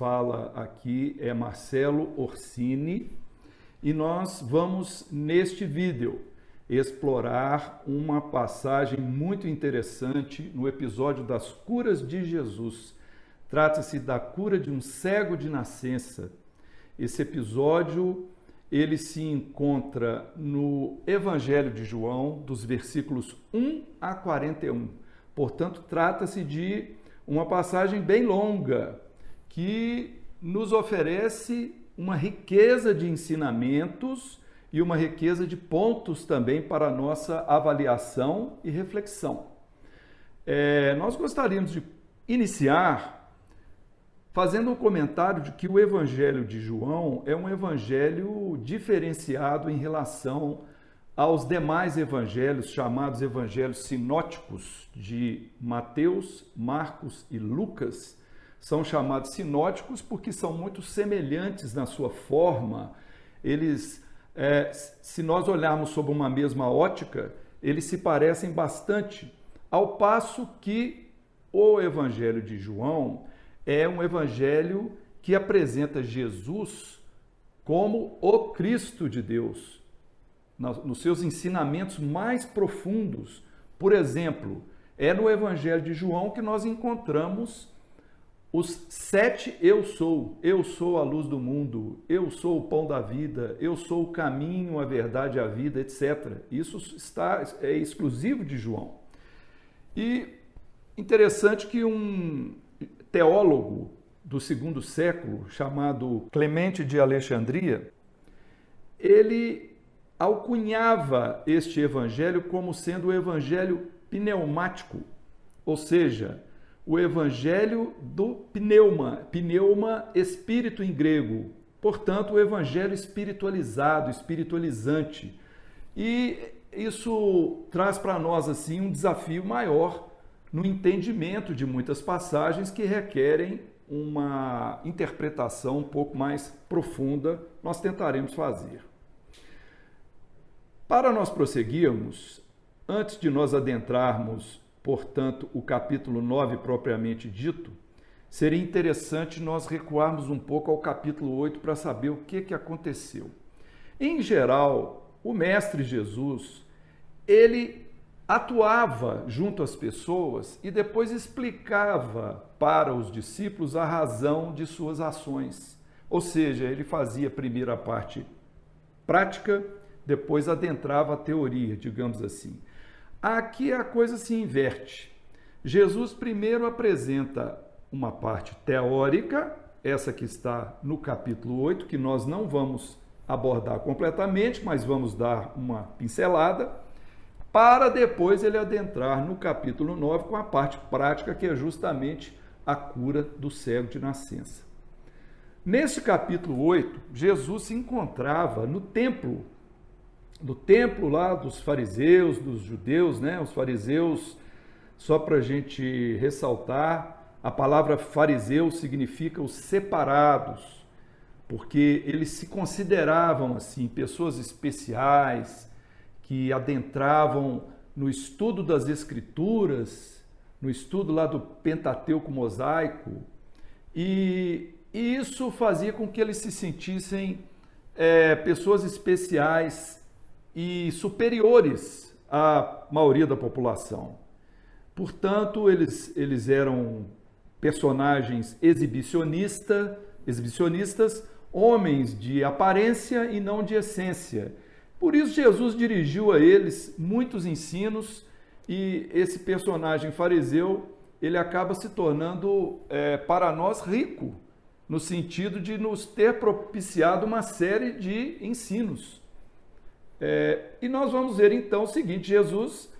fala aqui é Marcelo Orsini e nós vamos, neste vídeo, explorar uma passagem muito interessante no episódio das curas de Jesus. Trata-se da cura de um cego de nascença. Esse episódio, ele se encontra no Evangelho de João, dos versículos 1 a 41. Portanto, trata-se de uma passagem bem longa, que nos oferece uma riqueza de ensinamentos e uma riqueza de pontos também para a nossa avaliação e reflexão. Nós gostaríamos de iniciar fazendo um comentário de que o Evangelho de João é um evangelho diferenciado em relação aos demais evangelhos, chamados evangelhos sinóticos de Mateus, Marcos e Lucas. São chamados sinóticos porque são muito semelhantes na sua forma. Eles, se nós olharmos sob uma mesma ótica, eles se parecem bastante, ao passo que o Evangelho de João é um evangelho que apresenta Jesus como o Cristo de Deus, nos seus ensinamentos mais profundos. Por exemplo, é no Evangelho de João que nós encontramos os 7 eu sou a luz do mundo, eu sou o pão da vida, eu sou o caminho, a verdade e a vida, etc. Isso é exclusivo de João. E interessante que um teólogo do segundo século, chamado Clemente de Alexandria, ele alcunhava este evangelho como sendo o evangelho pneumático, ou seja, o evangelho do pneuma, espírito em grego, portanto, o evangelho espiritualizado, espiritualizante. E isso traz para nós assim um desafio maior no entendimento de muitas passagens que requerem uma interpretação um pouco mais profunda. Nós tentaremos fazer. Para nós prosseguirmos, antes de nós adentrarmos, portanto, o capítulo 9 propriamente dito, seria interessante nós recuarmos um pouco ao capítulo 8 para saber o que aconteceu. Em geral, o Mestre Jesus, ele atuava junto às pessoas e depois explicava para os discípulos a razão de suas ações. Ou seja, ele fazia primeiro a parte prática, depois adentrava a teoria, digamos assim. Aqui a coisa se inverte. Jesus primeiro apresenta uma parte teórica, essa que está no capítulo 8, que nós não vamos abordar completamente, mas vamos dar uma pincelada, para depois ele adentrar no capítulo 9 com a parte prática, que é justamente a cura do cego de nascença. Nesse capítulo 8, Jesus se encontrava no templo lá dos fariseus, dos judeus, né? Os fariseus, só para a gente ressaltar, a palavra fariseu significa os separados, porque eles se consideravam assim, pessoas especiais, que adentravam no estudo das Escrituras, no estudo lá do Pentateuco mosaico, e isso fazia com que eles se sentissem pessoas especiais e superiores à maioria da população. Portanto, eles eram personagens exibicionistas, homens de aparência e não de essência. Por isso, Jesus dirigiu a eles muitos ensinos e esse personagem fariseu, ele acaba se tornando, para nós, rico, no sentido de nos ter propiciado uma série de ensinos. E nós vamos ver, então, o seguinte: Jesus,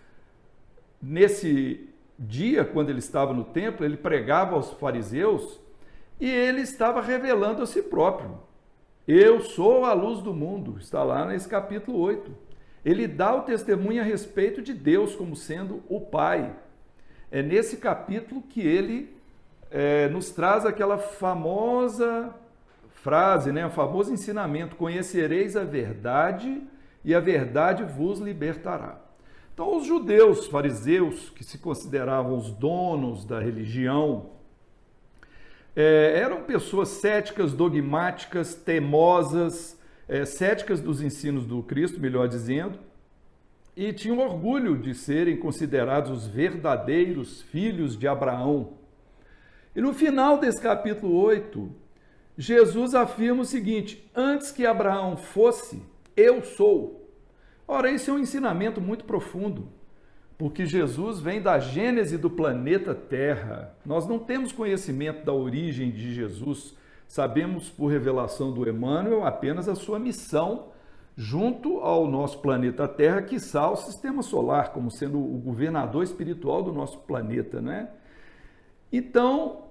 nesse dia, quando ele estava no templo, ele pregava aos fariseus e ele estava revelando a si próprio. Eu sou a luz do mundo, está lá nesse capítulo 8. Ele dá o testemunho a respeito de Deus como sendo o Pai. É nesse capítulo que ele nos traz aquela famosa frase, né? O famoso ensinamento: conhecereis a verdade e a verdade vos libertará. Então, os judeus, fariseus, que se consideravam os donos da religião, Eram pessoas céticas, dogmáticas, teimosas, céticas dos ensinos do Cristo, melhor dizendo, e tinham orgulho de serem considerados os verdadeiros filhos de Abraão. E no final desse capítulo 8, Jesus afirma o seguinte: antes que Abraão fosse, eu sou. Ora, esse é um ensinamento muito profundo, porque Jesus vem da gênese do planeta Terra. Nós não temos conhecimento da origem de Jesus, sabemos por revelação do Emmanuel apenas a sua missão junto ao nosso planeta Terra, quiçá o sistema solar, como sendo o governador espiritual do nosso planeta, né? Então,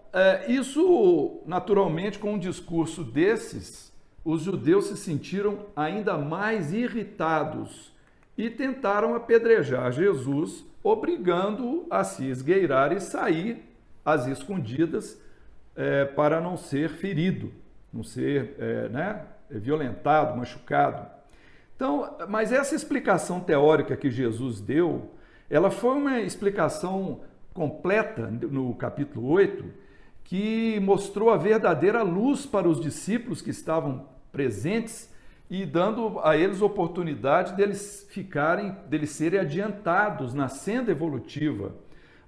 isso, naturalmente, com um discurso desses, os judeus se sentiram ainda mais irritados e tentaram apedrejar Jesus, obrigando-o a se esgueirar e sair às escondidas para não ser ferido, não ser violentado, machucado. Então, mas essa explicação teórica que Jesus deu, ela foi uma explicação completa no capítulo 8, que mostrou a verdadeira luz para os discípulos que estavam presentes e dando a eles oportunidade deles serem adiantados na senda evolutiva.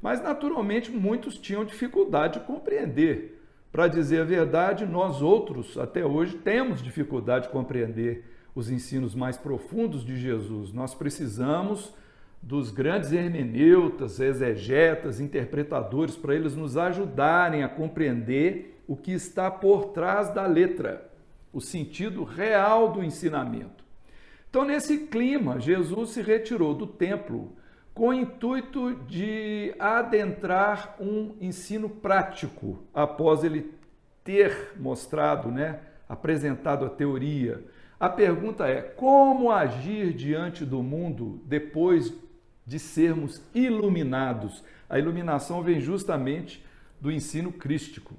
Mas, naturalmente, muitos tinham dificuldade de compreender. Para dizer a verdade, nós outros, até hoje, temos dificuldade de compreender os ensinos mais profundos de Jesus. Nós precisamos dos grandes hermeneutas, exegetas, interpretadores, para eles nos ajudarem a compreender o que está por trás da letra, o sentido real do ensinamento. Então, nesse clima, Jesus se retirou do templo com o intuito de adentrar um ensino prático, após ele ter mostrado, apresentado a teoria. A pergunta é: como agir diante do mundo depois de sermos iluminados? A iluminação vem justamente do ensino crístico.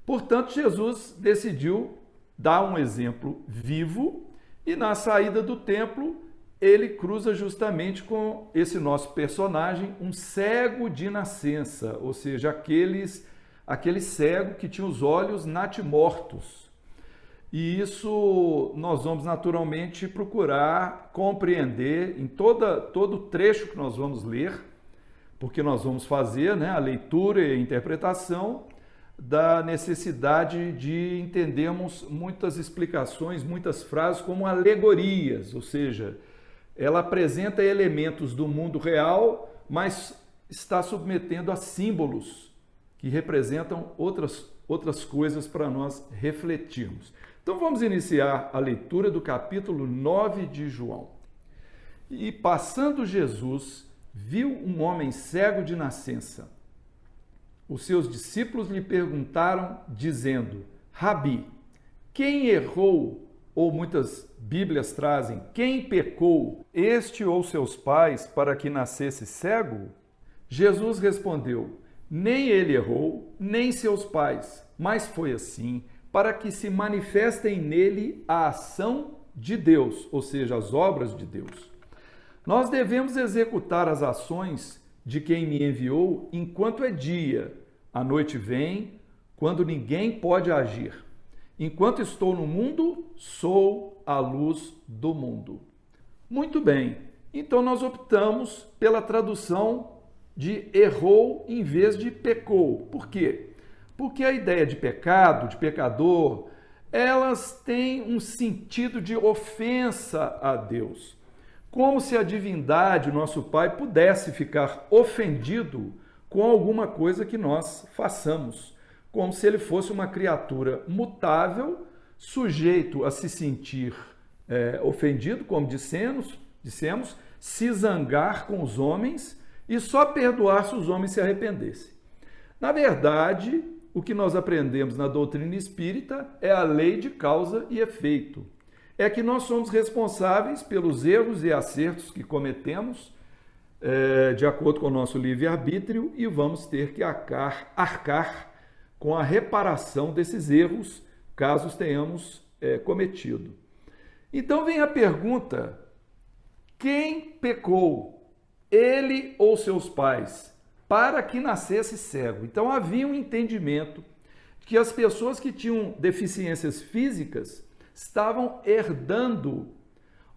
Portanto, Jesus decidiu dar um exemplo vivo e, na saída do templo, ele cruza justamente com esse nosso personagem, um cego de nascença, ou seja, aquele cego que tinha os olhos natimortos. E isso nós vamos naturalmente procurar compreender em todo trecho que nós vamos ler, porque nós vamos fazer a leitura e a interpretação da necessidade de entendermos muitas explicações, muitas frases como alegorias, ou seja, ela apresenta elementos do mundo real, mas está submetendo a símbolos que representam outras coisas para nós refletirmos. Então vamos iniciar a leitura do capítulo 9 de João. E passando Jesus, viu um homem cego de nascença. Os seus discípulos lhe perguntaram, dizendo: Rabi, quem errou? Ou muitas Bíblias trazem: quem pecou, este ou seus pais, para que nascesse cego? Jesus respondeu: nem ele errou, nem seus pais, mas foi assim, para que se manifestem nele a ação de Deus, ou seja, as obras de Deus. Nós devemos executar as ações de quem me enviou enquanto é dia. A noite vem, quando ninguém pode agir. Enquanto estou no mundo, sou a luz do mundo. Muito bem, então nós optamos pela tradução de errou em vez de pecou. Por quê? Porque a ideia de pecado, de pecador, elas têm um sentido de ofensa a Deus. Como se a divindade, nosso Pai, pudesse ficar ofendido com alguma coisa que nós façamos. Como se ele fosse uma criatura mutável, sujeito a se sentir ofendido, como dissemos, se zangar com os homens e só perdoar se os homens se arrependessem. Na verdade, o que nós aprendemos na doutrina espírita é a lei de causa e efeito. É que nós somos responsáveis pelos erros e acertos que cometemos, de acordo com o nosso livre-arbítrio, e vamos ter que arcar com a reparação desses erros, caso os tenhamos cometido. Então vem a pergunta: quem pecou, ele ou seus pais, para que nascesse cego? Então havia um entendimento que as pessoas que tinham deficiências físicas estavam herdando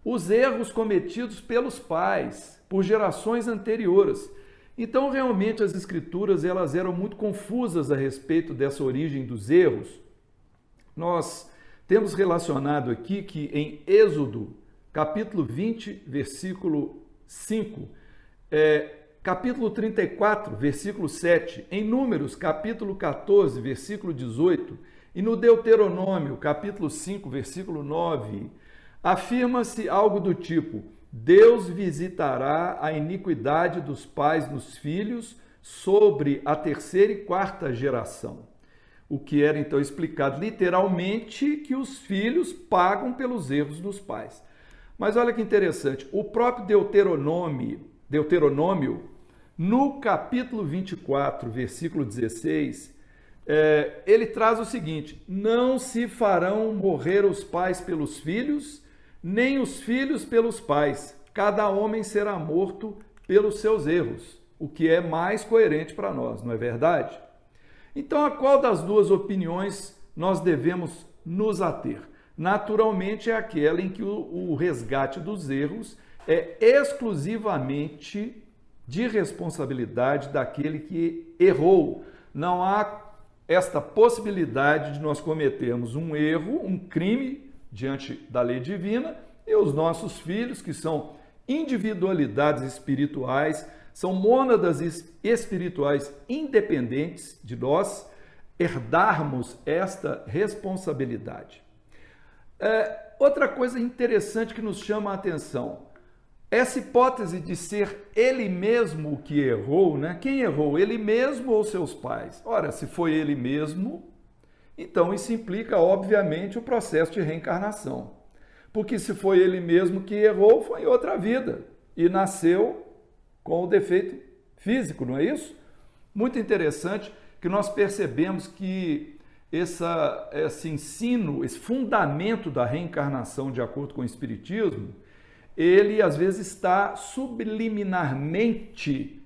os erros cometidos pelos pais, por gerações anteriores. Então, realmente, as escrituras elas eram muito confusas a respeito dessa origem dos erros. Nós temos relacionado aqui que em Êxodo, capítulo 20, versículo 5, capítulo 34, versículo 7, em Números, capítulo 14, versículo 18, e no Deuteronômio, capítulo 5, versículo 9, afirma-se algo do tipo: Deus visitará a iniquidade dos pais nos filhos sobre a terceira e quarta geração. O que era então explicado literalmente que os filhos pagam pelos erros dos pais. Mas olha que interessante, o próprio Deuteronômio, no capítulo 24, versículo 16, ele traz o seguinte: não se farão morrer os pais pelos filhos, nem os filhos pelos pais. Cada homem será morto pelos seus erros, o que é mais coerente para nós, não é verdade? Então, a qual das duas opiniões nós devemos nos ater? Naturalmente, é aquela em que o resgate dos erros é exclusivamente de responsabilidade daquele que errou. Não há esta possibilidade de nós cometermos um erro, um crime diante da lei divina, e os nossos filhos, que são individualidades espirituais, são mônadas espirituais independentes de nós, herdarmos esta responsabilidade. Outra coisa interessante que nos chama a atenção, essa hipótese de ser ele mesmo que errou, né? Quem errou, ele mesmo ou seus pais? Ora, se foi ele mesmo, então isso implica, obviamente, o processo de reencarnação. Porque se foi ele mesmo que errou, foi em outra vida e nasceu com o defeito físico, não é isso? Muito interessante que nós percebemos que esse ensino, esse fundamento da reencarnação, de acordo com o Espiritismo, ele às vezes está subliminarmente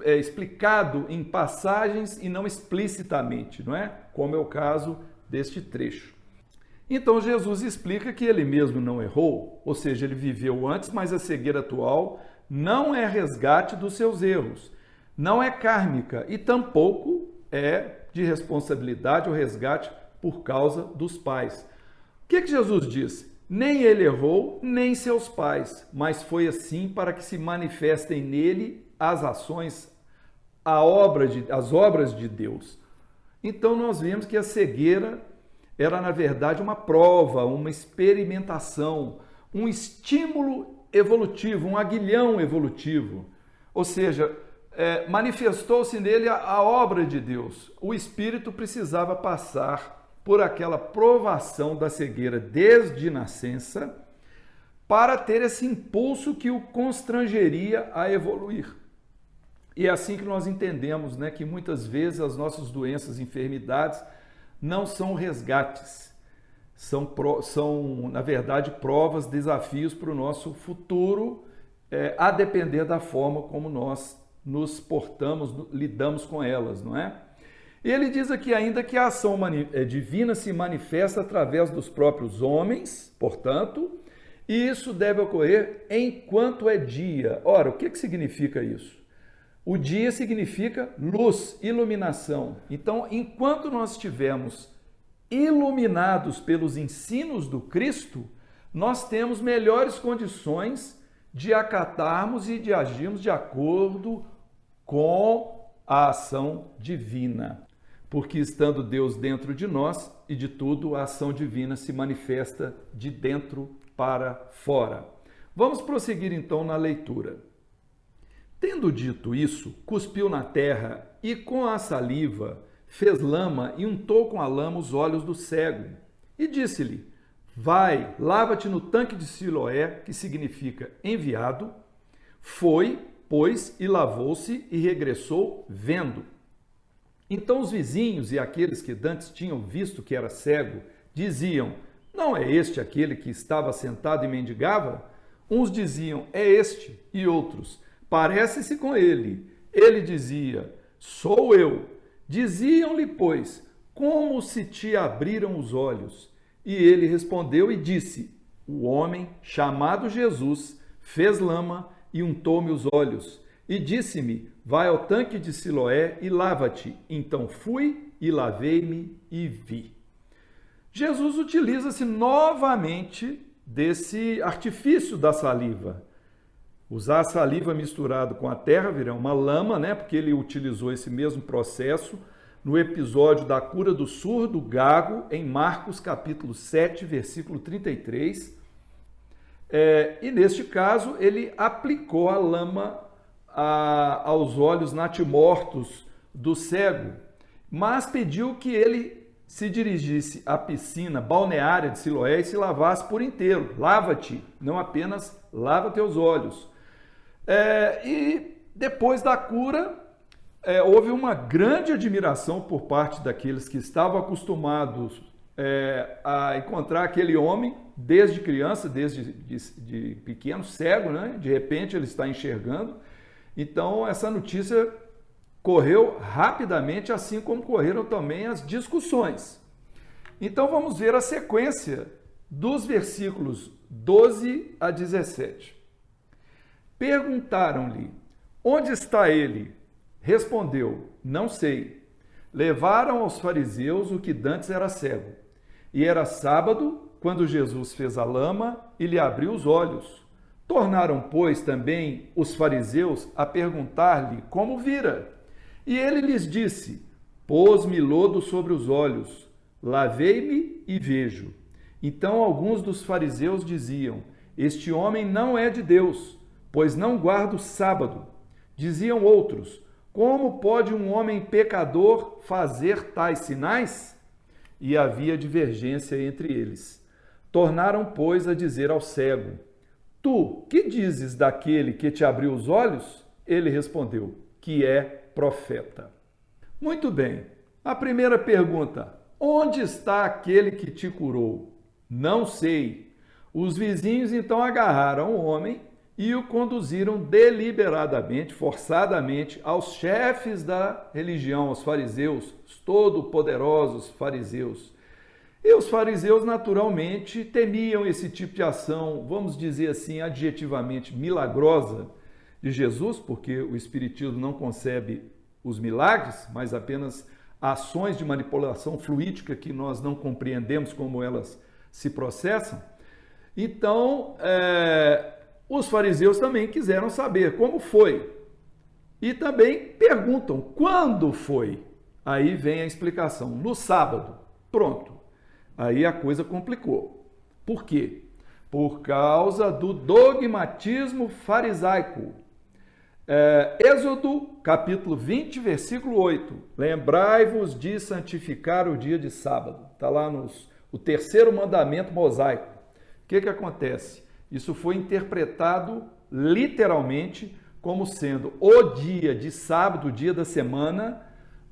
explicado em passagens e não explicitamente, não é? Como é o caso deste trecho. Então Jesus explica que ele mesmo não errou, ou seja, ele viveu antes, mas a cegueira atual não é resgate dos seus erros, não é kármica e tampouco é de responsabilidade ou resgate por causa dos pais. O que Jesus diz? Nem ele errou, nem seus pais, mas foi assim para que se manifestem nele as ações, as obras de Deus. Então nós vemos que a cegueira era, na verdade, uma prova, uma experimentação, um estímulo evolutivo, um aguilhão evolutivo. Ou seja, manifestou-se nele a obra de Deus. O espírito precisava passar por aquela provação da cegueira desde nascença para ter esse impulso que o constrangeria a evoluir. E é assim que nós entendemos, né, que muitas vezes as nossas doenças e enfermidades não são resgates, são, na verdade, provas, desafios para o nosso futuro, a depender da forma como nós nos portamos, lidamos com elas, não é? Ele diz aqui ainda que a ação divina se manifesta através dos próprios homens, portanto, e isso deve ocorrer enquanto é dia. Ora, o que significa isso? O dia significa luz, iluminação. Então, enquanto nós estivermos iluminados pelos ensinos do Cristo, nós temos melhores condições de acatarmos e de agirmos de acordo com a ação divina. Porque estando Deus dentro de nós e de tudo, a ação divina se manifesta de dentro para fora. Vamos prosseguir então na leitura. Tendo dito isso, cuspiu na terra e com a saliva fez lama e untou com a lama os olhos do cego. E disse-lhe: vai, lava-te no tanque de Siloé, que significa enviado. Foi, pois, e lavou-se e regressou vendo. Então os vizinhos e aqueles que dantes tinham visto que era cego, diziam: não é este aquele que estava sentado e mendigava? Uns diziam: é este, e outros: parece-se com ele. Ele dizia: sou eu. Diziam-lhe, pois: como se te abriram os olhos? E ele respondeu e disse: o homem, chamado Jesus, fez lama e untou-me os olhos. E disse-me: vai ao tanque de Siloé e lava-te. Então fui e lavei-me e vi. Jesus utiliza-se novamente desse artifício da saliva. Usar a saliva misturado com a terra virá uma lama, né? Porque ele utilizou esse mesmo processo no episódio da cura do surdo gago, em Marcos capítulo 7, versículo 33. E neste caso, ele aplicou a lama aos olhos natimortos do cego, mas pediu que ele se dirigisse à piscina balneária de Siloé e se lavasse por inteiro. Lava-te, não apenas lava teus olhos. E depois da cura, houve uma grande admiração por parte daqueles que estavam acostumados a encontrar aquele homem desde criança, desde de pequeno, cego, né? De repente ele está enxergando. Então essa notícia correu rapidamente, assim como correram também as discussões. Então vamos ver a sequência dos versículos 12 a 17. Perguntaram-lhe: onde está ele? Respondeu: não sei. Levaram aos fariseus o que dantes era cego. E era sábado, quando Jesus fez a lama e lhe abriu os olhos. Tornaram, pois, também os fariseus a perguntar-lhe como vira. E ele lhes disse: pôs-me lodo sobre os olhos, lavei-me e vejo. Então alguns dos fariseus diziam: este homem não é de Deus, pois não guarda o sábado. Diziam outros: como pode um homem pecador fazer tais sinais? E havia divergência entre eles. Tornaram, pois, a dizer ao cego: tu, que dizes daquele que te abriu os olhos? Ele respondeu: que é profeta. Muito bem. A primeira pergunta: onde está aquele que te curou? Não sei. Os vizinhos então agarraram o homem e o conduziram deliberadamente, forçadamente, aos chefes da religião, aos fariseus, os todo-poderosos fariseus. E os fariseus, naturalmente, temiam esse tipo de ação, vamos dizer assim, adjetivamente milagrosa de Jesus, porque o Espiritismo não concebe os milagres, mas apenas ações de manipulação fluídica que nós não compreendemos como elas se processam. Então, os fariseus também quiseram saber como foi. E também perguntam quando foi. Aí vem a explicação: no sábado. Pronto. Aí a coisa complicou. Por quê? Por causa do dogmatismo farisaico. Êxodo, capítulo 20, versículo 8. Lembrai-vos de santificar o dia de sábado. Está lá o terceiro mandamento mosaico. O que acontece? Isso foi interpretado literalmente como sendo o dia de sábado, o dia da semana,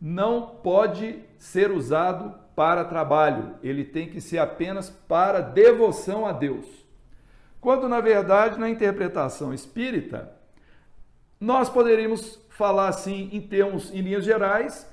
não pode ser usado para trabalho. Ele tem que ser apenas para devoção a Deus. Quando, na verdade, na interpretação espírita, nós poderíamos falar assim, em linhas gerais: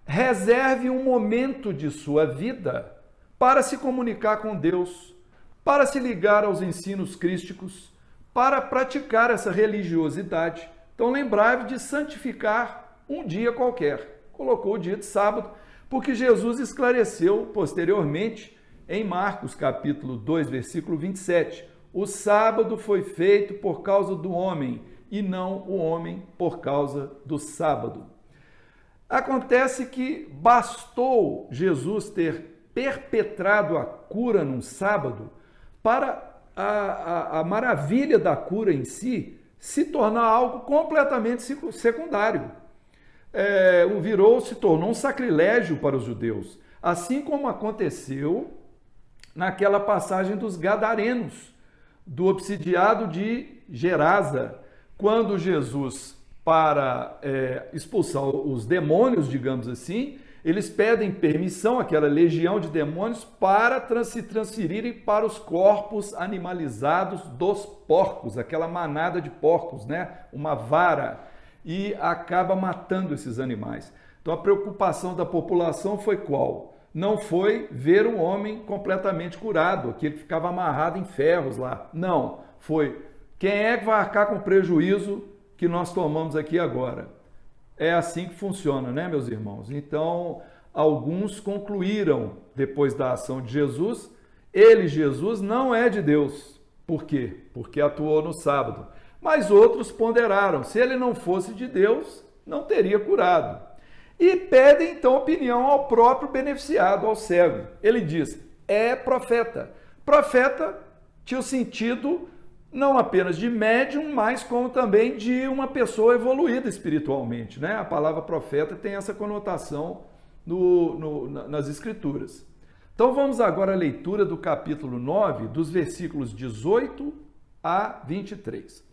reserve um momento de sua vida para se comunicar com Deus, para se ligar aos ensinos crísticos, para praticar essa religiosidade. Então, lembrai-vos de santificar um dia qualquer. Colocou o dia de sábado, porque Jesus esclareceu posteriormente em Marcos, capítulo 2, versículo 27. O sábado foi feito por causa do homem, e não o homem por causa do sábado. Acontece que bastou Jesus ter perpetrado a cura num sábado para a maravilha da cura em si se tornar algo completamente secundário. Se tornou um sacrilégio para os judeus, assim como aconteceu naquela passagem dos gadarenos, do obsidiado de Gerasa, quando Jesus, para expulsar os demônios, digamos assim, eles pedem permissão, aquela legião de demônios, para se transferirem para os corpos animalizados dos porcos, aquela manada de porcos, né? Uma vara, e acaba matando esses animais. Então a preocupação da população foi qual? Não foi ver o homem completamente curado, aquele que ficava amarrado em ferros lá. Não, foi quem é que vai arcar com o prejuízo que nós tomamos aqui agora. É assim que funciona, né, meus irmãos? Então, alguns concluíram, depois da ação de Jesus, Jesus, não é de Deus. Por quê? Porque atuou no sábado. Mas outros ponderaram, se ele não fosse de Deus, não teria curado. E pedem, então, opinião ao próprio beneficiado, ao cego. Ele diz, é profeta. Profeta tinha o sentido não apenas de médium, mas como também de uma pessoa evoluída espiritualmente, né? A palavra profeta tem essa conotação nas Escrituras. Então vamos agora à leitura do capítulo 9, dos versículos 18 a 23.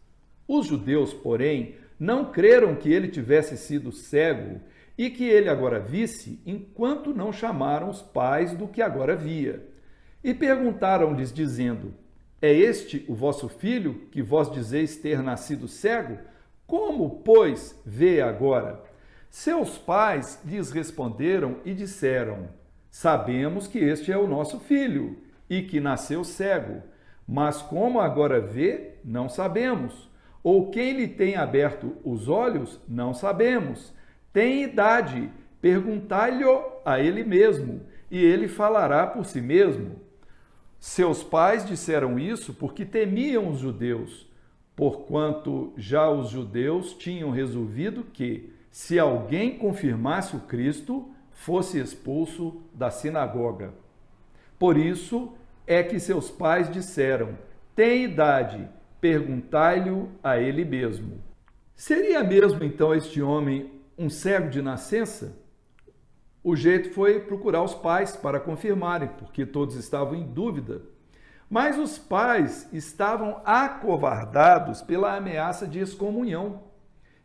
Os judeus, porém, não creram que ele tivesse sido cego e que ele agora visse, enquanto não chamaram os pais do que agora via. E perguntaram-lhes, dizendo, é este o vosso filho, que vós dizeis ter nascido cego? Como, pois, vê agora? Seus pais lhes responderam e disseram, sabemos que este é o nosso filho, e que nasceu cego, mas como agora vê, não sabemos. Ou quem lhe tem aberto os olhos, não sabemos. Tem idade, perguntai-lhe a ele mesmo, e ele falará por si mesmo. Seus pais disseram isso porque temiam os judeus, porquanto já os judeus tinham resolvido que, se alguém confirmasse o Cristo, fosse expulso da sinagoga. Por isso é que seus pais disseram, tem idade, perguntai-lhe a ele mesmo. Seria mesmo então este homem um cego de nascença? O jeito foi procurar os pais para confirmarem, porque todos estavam em dúvida. Mas os pais estavam acovardados pela ameaça de excomunhão.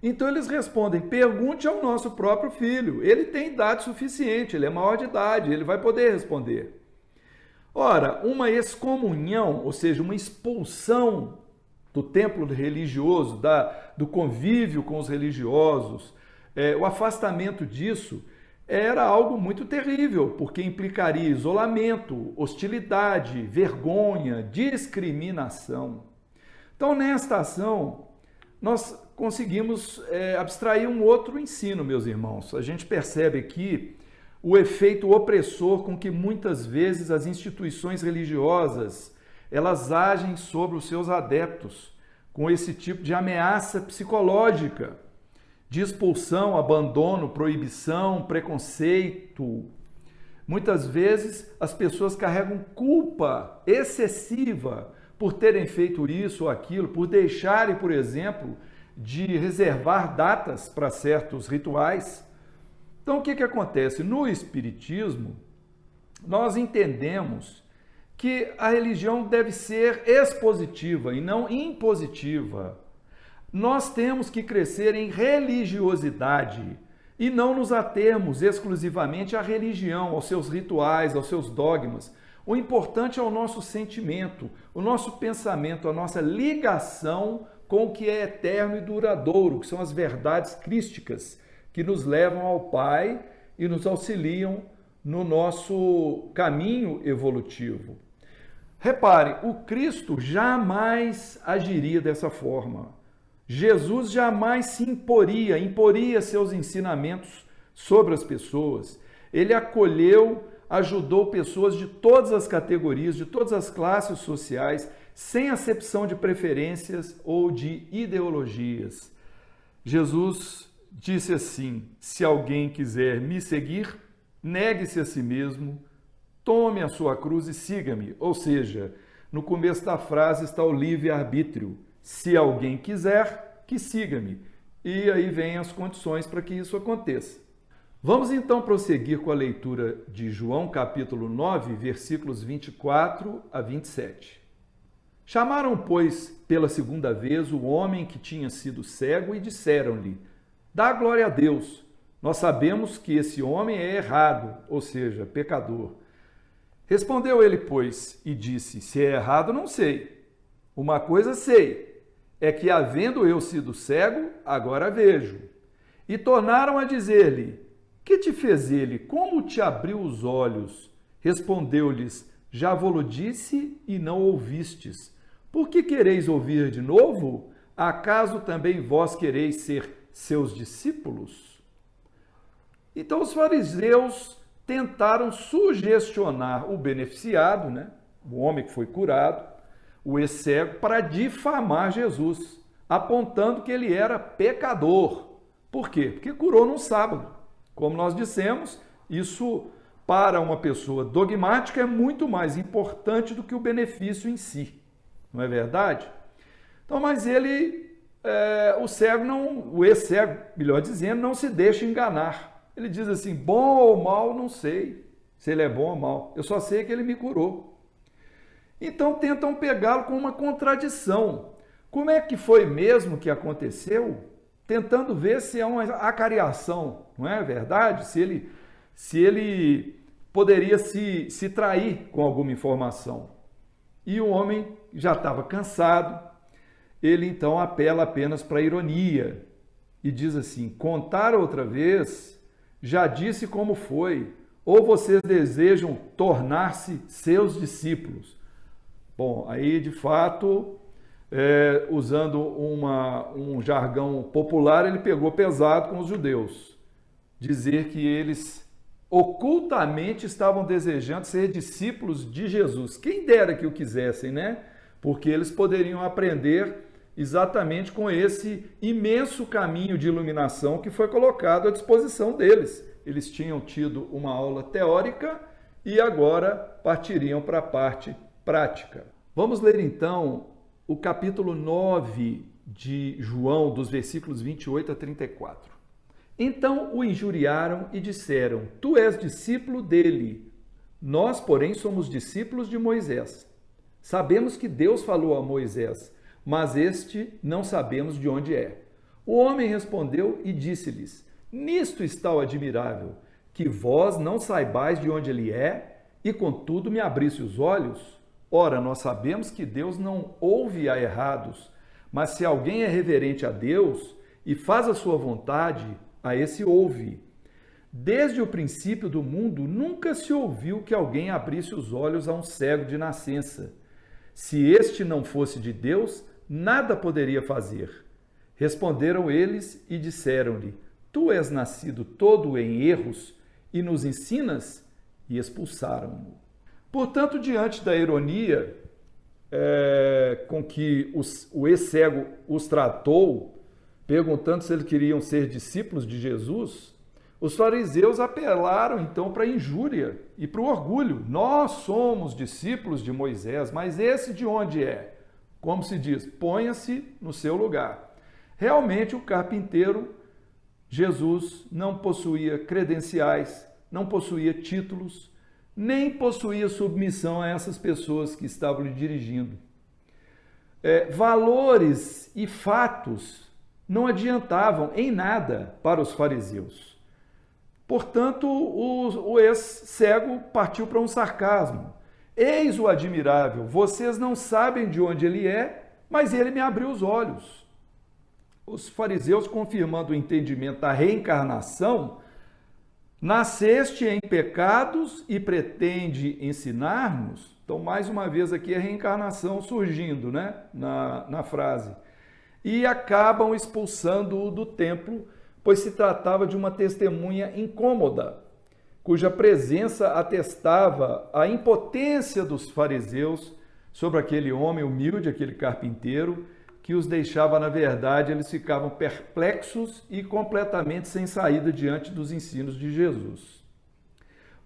Então eles respondem, pergunte ao nosso próprio filho, ele tem idade suficiente, ele é maior de idade, ele vai poder responder. Ora, uma excomunhão, ou seja, uma expulsão do templo religioso, do convívio com os religiosos, o afastamento disso era algo muito terrível, porque implicaria isolamento, hostilidade, vergonha, discriminação. Então, nesta ação, nós conseguimos abstrair um outro ensino, meus irmãos. A gente percebe aqui o efeito opressor com que muitas vezes as instituições religiosas elas agem sobre os seus adeptos, com esse tipo de ameaça psicológica, de expulsão, abandono, proibição, preconceito. Muitas vezes as pessoas carregam culpa excessiva por terem feito isso ou aquilo, por deixarem, por exemplo, de reservar datas para certos rituais. Então, o que acontece? No Espiritismo, nós entendemos que a religião deve ser expositiva e não impositiva. Nós temos que crescer em religiosidade e não nos atermos exclusivamente à religião, aos seus rituais, aos seus dogmas. O importante é o nosso sentimento, o nosso pensamento, a nossa ligação com o que é eterno e duradouro, que são as verdades crísticas que nos levam ao Pai e nos auxiliam no nosso caminho evolutivo. Reparem, o Cristo jamais agiria dessa forma. Jesus jamais se imporia seus ensinamentos sobre as pessoas. Ele acolheu, ajudou pessoas de todas as categorias, de todas as classes sociais, sem acepção de preferências ou de ideologias. Jesus disse assim, se alguém quiser me seguir, negue-se a si mesmo, tome a sua cruz e siga-me. Ou seja, no começo da frase está o livre-arbítrio. Se alguém quiser, que siga-me. E aí vem as condições para que isso aconteça. Vamos então prosseguir com a leitura de João capítulo 9, versículos 24 a 27. Chamaram, pois, pela segunda vez o homem que tinha sido cego e disseram-lhe, dá glória a Deus, nós sabemos que esse homem é errado, ou seja, pecador. Respondeu ele, pois, e disse, se é errado, não sei. Uma coisa sei, é que havendo eu sido cego, agora vejo. E tornaram a dizer-lhe, Que te fez ele? Como te abriu os olhos? Respondeu-lhes: Já vos disse e não ouvistes. Por que quereis ouvir de novo? Acaso também vós quereis ser seus discípulos? Então os fariseus tentaram sugestionar o beneficiado, né? O homem que foi curado, o ex-cego, para difamar Jesus, apontando que ele era pecador. Por quê? Porque curou num sábado. Como nós dissemos, isso para uma pessoa dogmática é muito mais importante do que o benefício em si. Não é verdade? Então, mas o cego não, o ex-cego, melhor dizendo, não se deixa enganar. Ele diz assim: bom ou mal, não sei se ele é bom ou mal. Eu só sei que ele me curou. Então tentam pegá-lo com uma contradição. Como é que foi mesmo que aconteceu? Tentando ver se é uma acariação, não é verdade? Se ele poderia se trair com alguma informação. E o homem já estava cansado, ele então apela apenas para a ironia e diz assim: contar outra vez, já disse como foi, ou vocês desejam tornar-se seus discípulos? Bom, aí de fato, usando um jargão popular, ele pegou pesado com os judeus, dizer que eles ocultamente estavam desejando ser discípulos de Jesus. Quem dera que o quisessem, né? Porque eles poderiam aprender exatamente com esse imenso caminho de iluminação que foi colocado à disposição deles. Eles tinham tido uma aula teórica e agora partiriam para a parte prática. Vamos ler então o capítulo 9 de João, dos versículos 28 a 34. Então o injuriaram e disseram: Tu és discípulo dele, nós, porém, somos discípulos de Moisés. Sabemos que Deus falou a Moisés, mas este não sabemos de onde é. O homem respondeu e disse-lhes: Nisto está o admirável, que vós não saibais de onde ele é, e contudo me abrisse os olhos. Ora, nós sabemos que Deus não ouve a errados, mas se alguém é reverente a Deus e faz a sua vontade, a esse ouve. Desde o princípio do mundo, nunca se ouviu que alguém abrisse os olhos a um cego de nascença. Se este não fosse de Deus, nada poderia fazer. Responderam eles e disseram-lhe: Tu és nascido todo em erros e nos ensinas? E expulsaram-no. Portanto, diante da ironia com que o ex-cego os tratou, perguntando se eles queriam ser discípulos de Jesus, os fariseus apelaram então para a injúria e para o orgulho. Nós somos discípulos de Moisés, mas esse de onde é? Como se diz, ponha-se no seu lugar. Realmente o carpinteiro Jesus não possuía credenciais, não possuía títulos, nem possuía submissão a essas pessoas que estavam lhe dirigindo. Valores e fatos não adiantavam em nada para os fariseus. Portanto, o ex-cego partiu para um sarcasmo. Eis o admirável, vocês não sabem de onde ele é, mas ele me abriu os olhos. Os fariseus, confirmando o entendimento da reencarnação, nasceste em pecados e pretende ensinar-nos? Então, mais uma vez aqui a reencarnação surgindo, né, na frase. E acabam expulsando-o do templo, pois se tratava de uma testemunha incômoda, cuja presença atestava a impotência dos fariseus sobre aquele homem humilde, aquele carpinteiro, que os deixava, na verdade, eles ficavam perplexos e completamente sem saída diante dos ensinos de Jesus.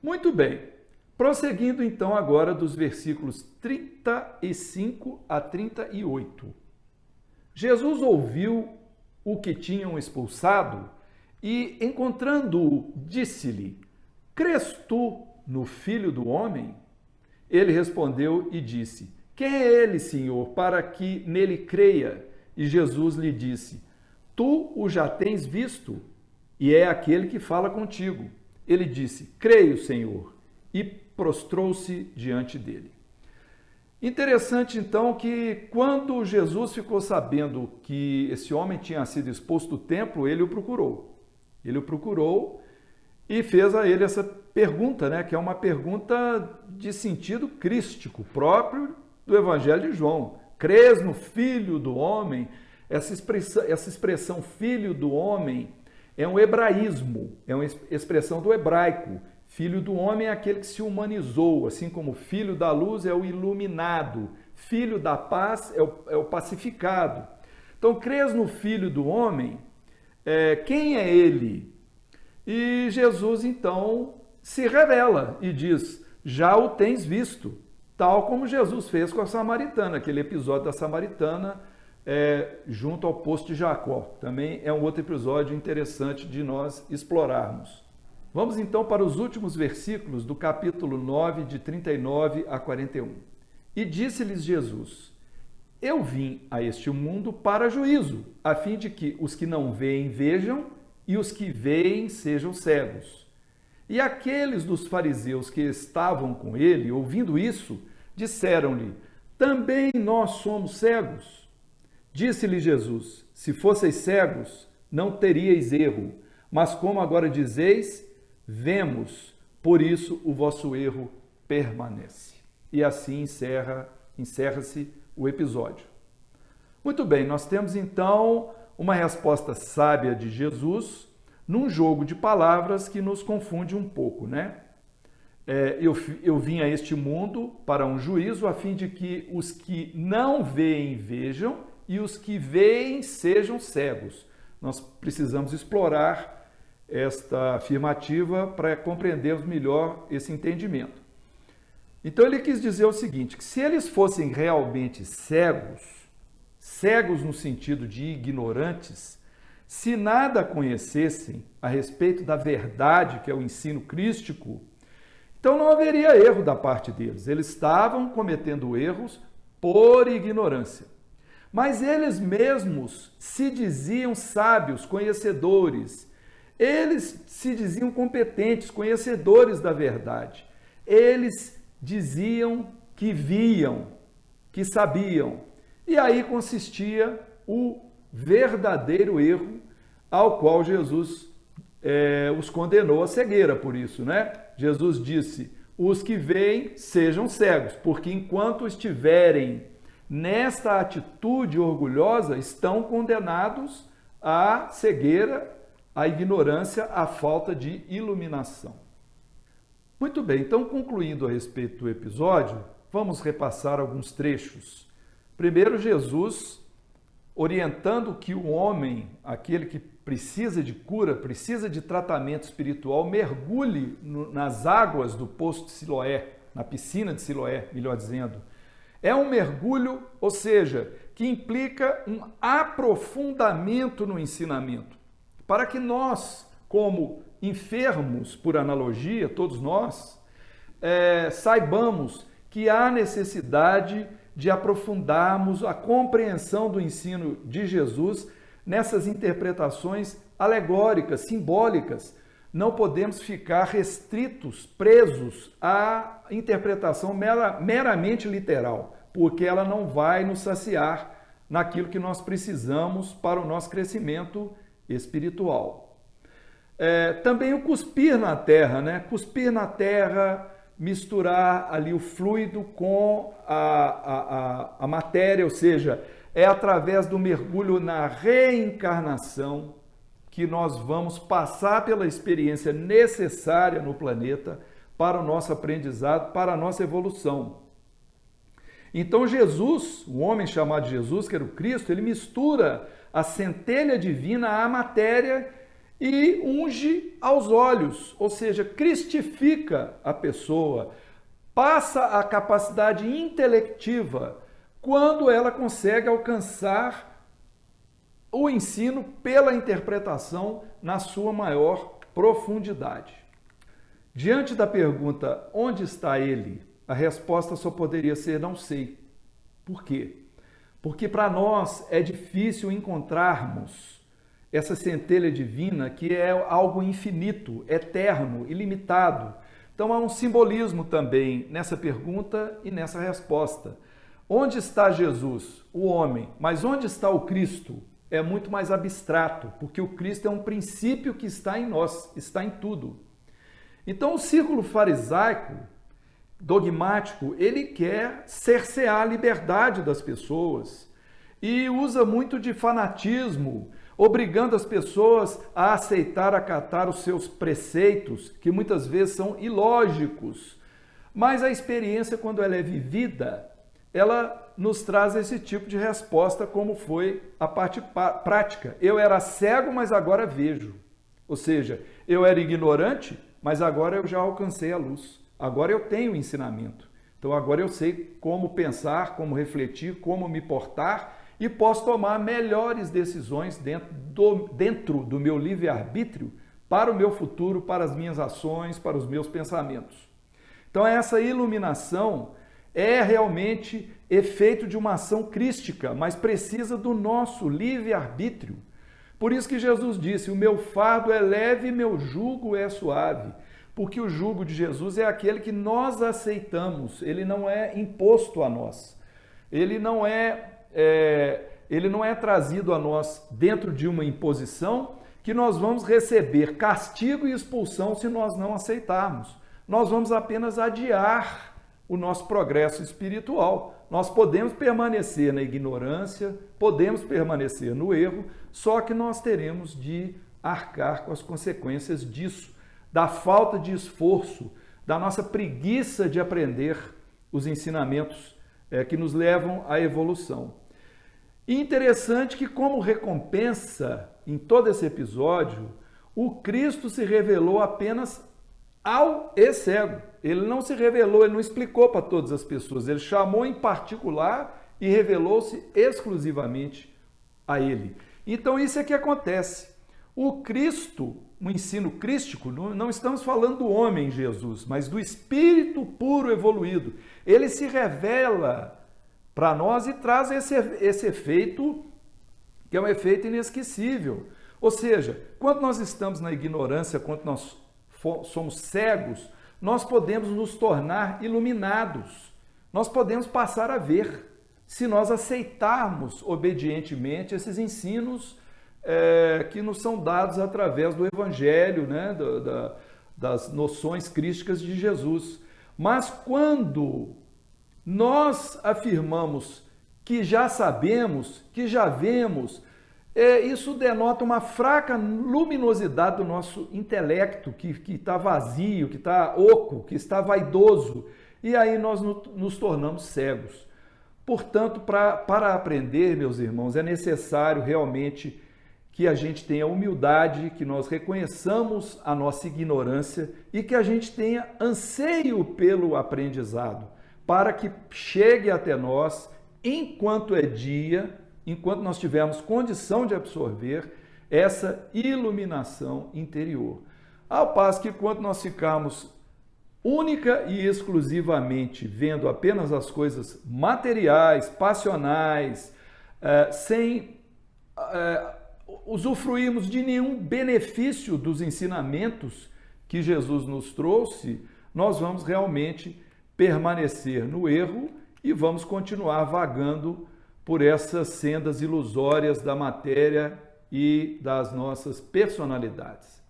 Muito bem, prosseguindo então agora dos versículos 35 a 38. Jesus ouviu o que tinham expulsado e, encontrando-o, disse-lhe: Crês tu no Filho do Homem? Ele respondeu e disse: Quem é ele, Senhor, para que nele creia? E Jesus lhe disse: Tu o já tens visto, e é aquele que fala contigo. Ele disse: Creio, Senhor, e prostrou-se diante dele. Interessante, então, que quando Jesus ficou sabendo que esse homem tinha sido expulso do templo, ele o procurou. Ele o procurou e fez a ele essa pergunta, né, que é uma pergunta de sentido crístico, próprio do Evangelho de João. Crês no Filho do Homem? Essa expressão Filho do Homem é um hebraísmo, é uma expressão do hebraico. Filho do Homem é aquele que se humanizou, assim como Filho da Luz é o iluminado, Filho da Paz é o pacificado. Então, crês no Filho do Homem? Quem é ele? E Jesus, então, se revela e diz, já o tens visto, tal como Jesus fez com a samaritana, aquele episódio da samaritana junto ao poço de Jacó. Também é um outro episódio interessante de nós explorarmos. Vamos então para os últimos versículos do capítulo 9, de 39 a 41. E disse-lhes Jesus, eu vim a este mundo para juízo, a fim de que os que não veem vejam e os que veem sejam cegos. E aqueles dos fariseus que estavam com ele, ouvindo isso, disseram-lhe, também nós somos cegos. Disse-lhe Jesus, se fosseis cegos, não teríeis erro, mas como agora dizeis, vemos, por isso o vosso erro permanece. E assim encerra-se o episódio. Muito bem, nós temos então uma resposta sábia de Jesus num jogo de palavras que nos confunde um pouco, né? Eu vim a este mundo para um juízo a fim de que os que não veem vejam e os que veem sejam cegos. Nós precisamos explorar esta afirmativa para compreendermos melhor esse entendimento. Então ele quis dizer o seguinte, que se eles fossem realmente cegos no sentido de ignorantes, se nada conhecessem a respeito da verdade, que é o ensino crístico, então não haveria erro da parte deles. Eles estavam cometendo erros por ignorância. Mas eles mesmos se diziam sábios, conhecedores. Eles se diziam competentes, conhecedores da verdade. Eles diziam que viam, que sabiam. E aí consistia o verdadeiro erro ao qual Jesus os condenou à cegueira por isso, né? Jesus disse, os que veem sejam cegos, porque enquanto estiverem nesta atitude orgulhosa, estão condenados à cegueira, à ignorância, à falta de iluminação. Muito bem, então concluindo a respeito do episódio, vamos repassar alguns trechos. Primeiro, Jesus orientando que o homem, aquele que precisa de cura, precisa de tratamento espiritual, mergulhe nas águas do poço de Siloé, na piscina de Siloé, melhor dizendo. É um mergulho, ou seja, que implica um aprofundamento no ensinamento, para que nós, como enfermos, por analogia, todos nós, saibamos que há necessidade de aprofundarmos a compreensão do ensino de Jesus nessas interpretações alegóricas, simbólicas. Não podemos ficar restritos, presos à interpretação meramente literal, porque ela não vai nos saciar naquilo que nós precisamos para o nosso crescimento espiritual. Também o cuspir na terra, né? Cuspir na terra, misturar ali o fluido com a matéria, ou seja, é através do mergulho na reencarnação que nós vamos passar pela experiência necessária no planeta para o nosso aprendizado, para a nossa evolução. Então Jesus, o homem chamado Jesus, que era o Cristo, ele mistura a centelha divina à matéria e unge aos olhos, ou seja, cristifica a pessoa, passa a capacidade intelectiva quando ela consegue alcançar o ensino pela interpretação na sua maior profundidade. Diante da pergunta, onde está ele? A resposta só poderia ser, não sei. Por quê? Porque para nós é difícil encontrarmos essa centelha divina que é algo infinito, eterno, ilimitado. Então há um simbolismo também nessa pergunta e nessa resposta. Onde está Jesus, o homem? Mas onde está o Cristo? É muito mais abstrato, porque o Cristo é um princípio que está em nós, está em tudo. Então, o círculo farisaico, dogmático, ele quer cercear a liberdade das pessoas e usa muito de fanatismo, obrigando as pessoas a aceitar, acatar os seus preceitos, que muitas vezes são ilógicos. Mas a experiência, quando ela é vivida, ela nos traz esse tipo de resposta, como foi a parte prática. Eu era cego, mas agora vejo. Ou seja, eu era ignorante, mas agora eu já alcancei a luz. Agora eu tenho ensinamento. Então agora eu sei como pensar, como refletir, como me portar e posso tomar melhores decisões dentro do meu livre-arbítrio para o meu futuro, para as minhas ações, para os meus pensamentos. Então essa iluminação é realmente efeito de uma ação crística, mas precisa do nosso livre-arbítrio. Por isso que Jesus disse, o meu fardo é leve e meu jugo é suave. Porque o jugo de Jesus é aquele que nós aceitamos, ele não é imposto a nós. Ele não é trazido a nós dentro de uma imposição que nós vamos receber castigo e expulsão se nós não aceitarmos. Nós vamos apenas adiar o nosso progresso espiritual. Nós podemos permanecer na ignorância, podemos permanecer no erro, só que nós teremos de arcar com as consequências disso, da falta de esforço, da nossa preguiça de aprender os ensinamentos que nos levam à evolução. E interessante que, como recompensa em todo esse episódio, o Cristo se revelou apenas ao cego. Ele não se revelou, ele não explicou para todas as pessoas, ele chamou em particular e revelou-se exclusivamente a ele. Então isso é que acontece. O Cristo, o ensino crístico, não estamos falando do homem Jesus, mas do Espírito puro evoluído. Ele se revela para nós e traz esse efeito, que é um efeito inesquecível. Ou seja, quando nós estamos na ignorância, quando nós somos cegos, nós podemos nos tornar iluminados. Nós podemos passar a ver, se nós aceitarmos obedientemente esses ensinos que nos são dados através do Evangelho, né? Das noções crísticas de Jesus. Mas quando nós afirmamos que já sabemos, que já vemos, isso denota uma fraca luminosidade do nosso intelecto, que está vazio, que está oco, que está vaidoso, e aí nós nos tornamos cegos. Portanto, para aprender, meus irmãos, é necessário realmente que a gente tenha humildade, que nós reconheçamos a nossa ignorância e que a gente tenha anseio pelo aprendizado, para que chegue até nós, enquanto é dia, enquanto nós tivermos condição de absorver essa iluminação interior. Ao passo que quando nós ficarmos única e exclusivamente vendo apenas as coisas materiais, passionais, sem usufruirmos de nenhum benefício dos ensinamentos que Jesus nos trouxe, nós vamos realmente permanecer no erro e vamos continuar vagando por essas sendas ilusórias da matéria e das nossas personalidades.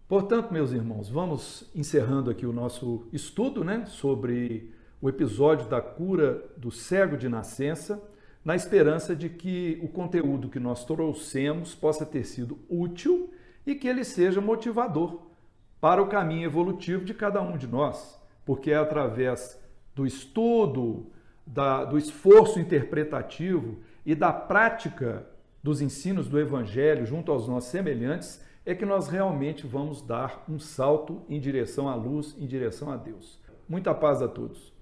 Portanto, meus irmãos, vamos encerrando aqui o nosso estudo, né, sobre o episódio da cura do cego de nascença, na esperança de que o conteúdo que nós trouxemos possa ter sido útil e que ele seja motivador para o caminho evolutivo de cada um de nós, porque é através do estudo, do esforço interpretativo e da prática dos ensinos do Evangelho junto aos nossos semelhantes é que nós realmente vamos dar um salto em direção à luz, em direção a Deus. Muita paz a todos.